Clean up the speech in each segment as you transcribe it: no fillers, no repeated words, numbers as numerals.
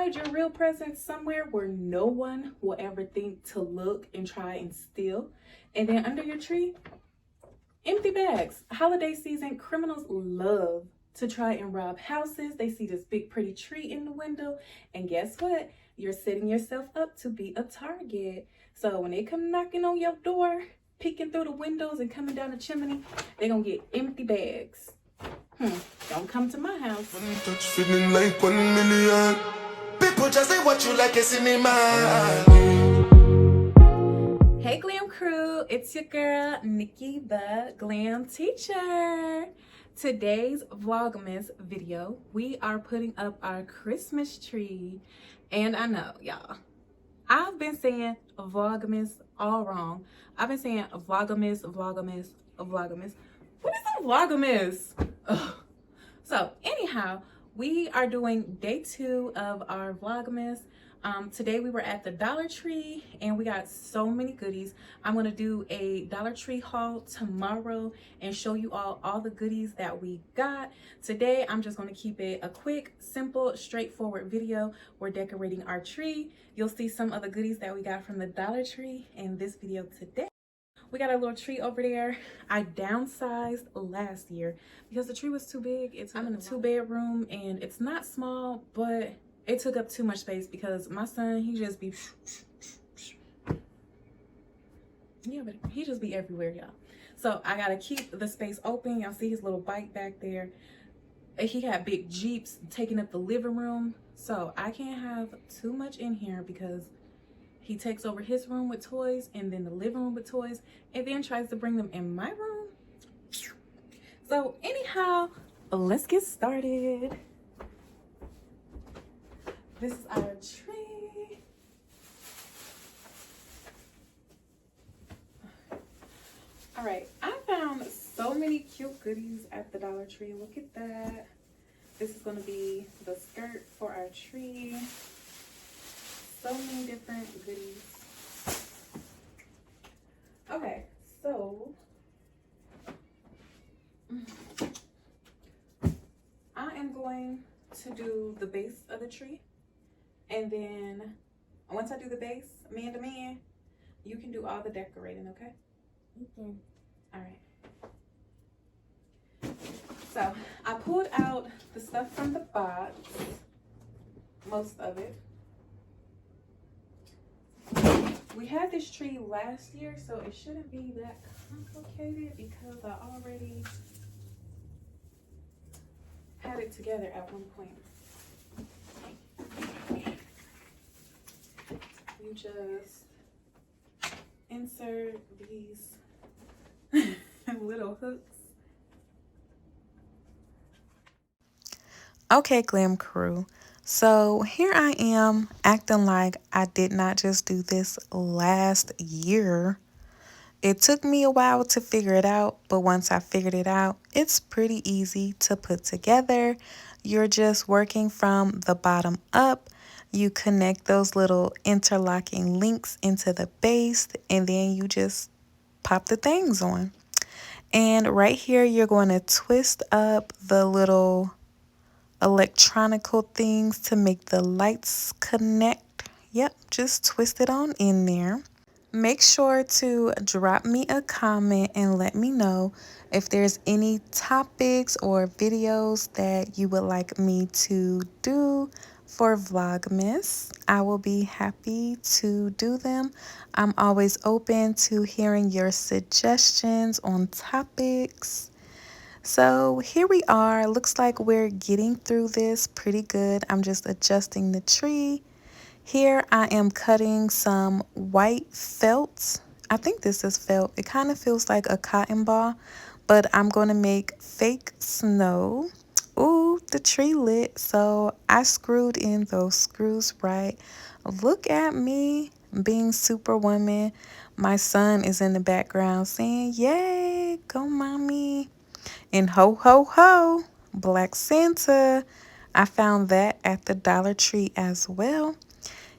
hide your real presents somewhere where no one will ever think to look and try and steal. And then under your tree, empty bags. Holiday season, criminals love to try and rob houses. They see this big pretty tree in the window, and guess what? You're setting yourself up to be a target. So when they come knocking on your door, peeking through the windows and coming down the chimney, they're gonna get empty bags. Don't come to my house. Touch feeling like 1,000,000. People just say what you like a cinema. Hey Glam Crew, it's your girl Nikki the Glam Teacher. Today's Vlogmas video, we are putting up our Christmas tree. And I know, y'all, I've been saying Vlogmas all wrong. I've been saying Vlogmas. What is a Vlogmas? Ugh. So anyhow, we are doing day 2 of our Vlogmas. Today we were at the Dollar Tree and we got so many goodies. I'm going to do a Dollar Tree haul tomorrow and show you all the goodies that we got. Today I'm just going to keep it a quick, simple, straightforward video. We're decorating our tree. You'll see some of the goodies that we got from the Dollar Tree in this video today. We got a little tree over there. I downsized last year because the tree was too big. I'm in a 2-bedroom and it's not small, but it took up too much space because my son, he just be everywhere, y'all. So I gotta keep the space open. Y'all see his little bike back there. He got big Jeeps taking up the living room. So I can't have too much in here because he takes over his room with toys and then the living room with toys and then tries to bring them in my room. So anyhow, let's get started. This is our tree. All right, I found so many cute goodies at the Dollar Tree. Look at that. This is going to be the skirt for our tree. So many different goodies. Okay, so I am going to do the base of the tree. And then once I do the base, man to man, you can do all the decorating, okay? Okay. All right. So I pulled out the stuff from the box, most of it. We had this tree last year, so it shouldn't be that complicated because I already had it together at one point. You just insert these little hooks. Okay, Glam Crew. So here I am acting like I did not just do this last year. It took me a while to figure it out, but once I figured it out, it's pretty easy to put together. You're just working from the bottom up. You connect those little interlocking links into the base, and then you just pop the things on. And right here, you're going to twist up the little electronical things to make the lights connect. Yep, just twist it on in there. Make sure to drop me a comment and let me know if there's any topics or videos that you would like me to do for Vlogmas. I will be happy to do them. I'm always open to hearing your suggestions on topics. So here we are. Looks like we're getting through this pretty good. I'm just adjusting the tree. Here I am cutting some white felt. I think this is felt. It kind of feels like a cotton ball, but I'm going to make fake snow. Ooh, the tree lit. So I screwed in those screws right. Look at me being superwoman. My son is in the background saying, yay, go mommy. And ho, ho, ho, Black Santa. I found that at the Dollar Tree as well.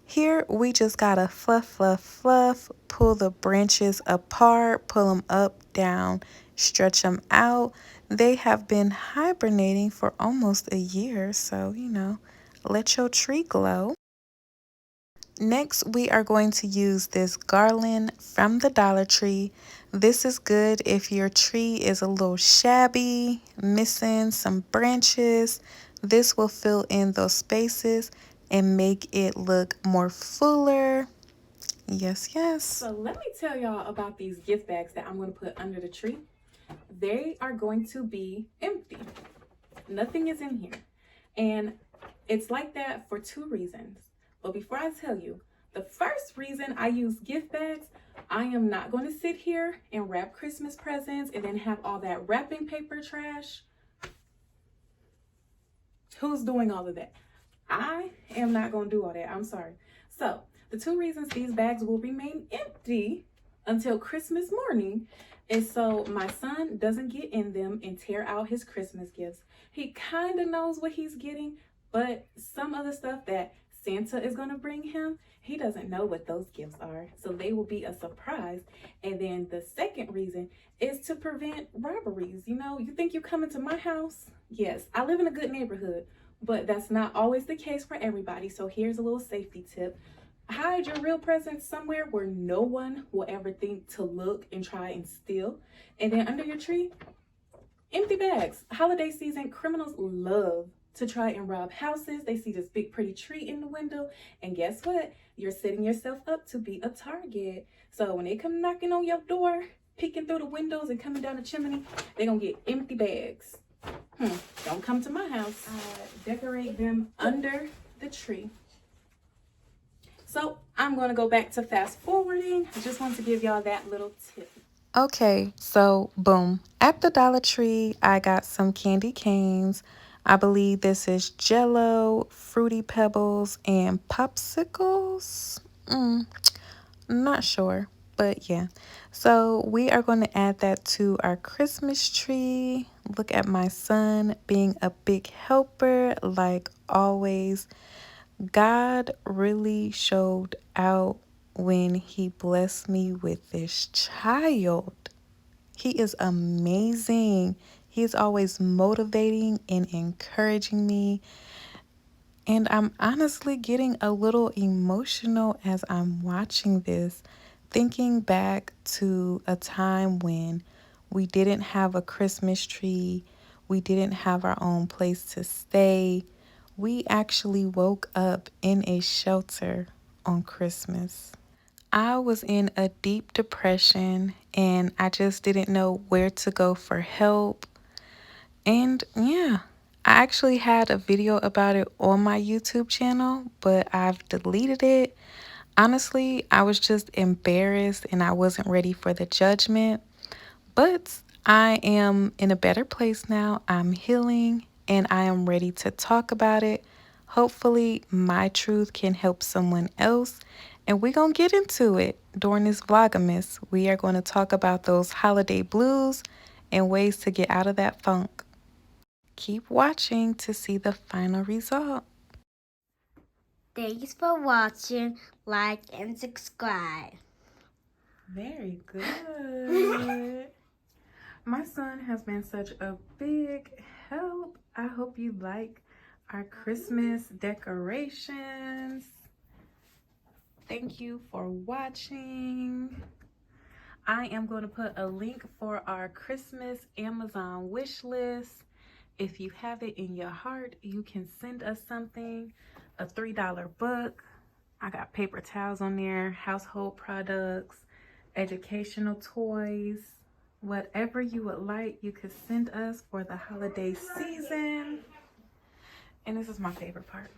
Here we just gotta fluff, pull the branches apart, pull them up, down, stretch them out. They have been hibernating for almost a year, so, you know, let your tree glow. Next, we are going to use this garland from the Dollar Tree. This is good if your tree is a little shabby, missing some branches. This will fill in those spaces and make it look more fuller. Yes, yes. So let me tell y'all about these gift bags that I'm going to put under the tree. They are going to be empty. Nothing is in here. And it's like that for two reasons. But before I tell you, the first reason I use gift bags, I am not going to sit here and wrap Christmas presents and then have all that wrapping paper trash. Who's doing all of that? I am not going to do all that. I'm sorry. So the two reasons these bags will remain empty until Christmas morning is so my son doesn't get in them and tear out his Christmas gifts. He kind of knows what he's getting, but some of the stuff that Santa is going to bring him, he doesn't know what those gifts are. So they will be a surprise. And then the second reason is to prevent robberies. You know, you think you're coming to my house? Yes, I live in a good neighborhood, but that's not always the case for everybody. So here's a little safety tip. Hide your real presents somewhere where no one will ever think to look and try and steal. And then under your tree, empty bags. Holiday season, criminals love to try and rob houses. They see this big pretty tree in the window, and guess what? You're setting yourself up to be a target. So when they come knocking on your door, peeking through the windows and coming down the chimney, they're gonna get empty bags. Don't come to my house. Decorate them under the tree. So I'm gonna go back to fast forwarding. I just want to give y'all that little tip. Okay, so boom. At the Dollar Tree, I got some candy canes. I believe this is Jello, Fruity Pebbles, and Popsicles. Not sure, but yeah. So we are going to add that to our Christmas tree. Look at my son being a big helper like always. God really showed out when he blessed me with this child. He is amazing. He is always motivating and encouraging me. And I'm honestly getting a little emotional as I'm watching this, thinking back to a time when we didn't have a Christmas tree. We didn't have our own place to stay. We actually woke up in a shelter on Christmas. I was in a deep depression and I just didn't know where to go for help. And yeah, I actually had a video about it on my YouTube channel, but I've deleted it. Honestly, I was just embarrassed and I wasn't ready for the judgment. But I am in a better place now. I'm healing and I am ready to talk about it. Hopefully, my truth can help someone else. And we're going to get into it during this Vlogmas. We are going to talk about those holiday blues and ways to get out of that funk. Keep watching to see the final result. Thanks for watching. Like and subscribe. Very good. My son has been such a big help. I hope you like our Christmas decorations. Thank you for watching. I am going to put a link for our Christmas Amazon wish list. If you have it in your heart, you can send us something. A $3 book. I got paper towels on there, household products, educational toys. Whatever you would like, you could send us for the holiday season. And this is my favorite part.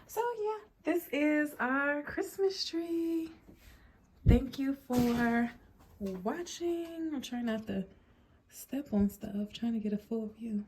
So yeah, this is our Christmas tree. Thank you for watching. I'm trying not to step on stuff, trying to get a full view.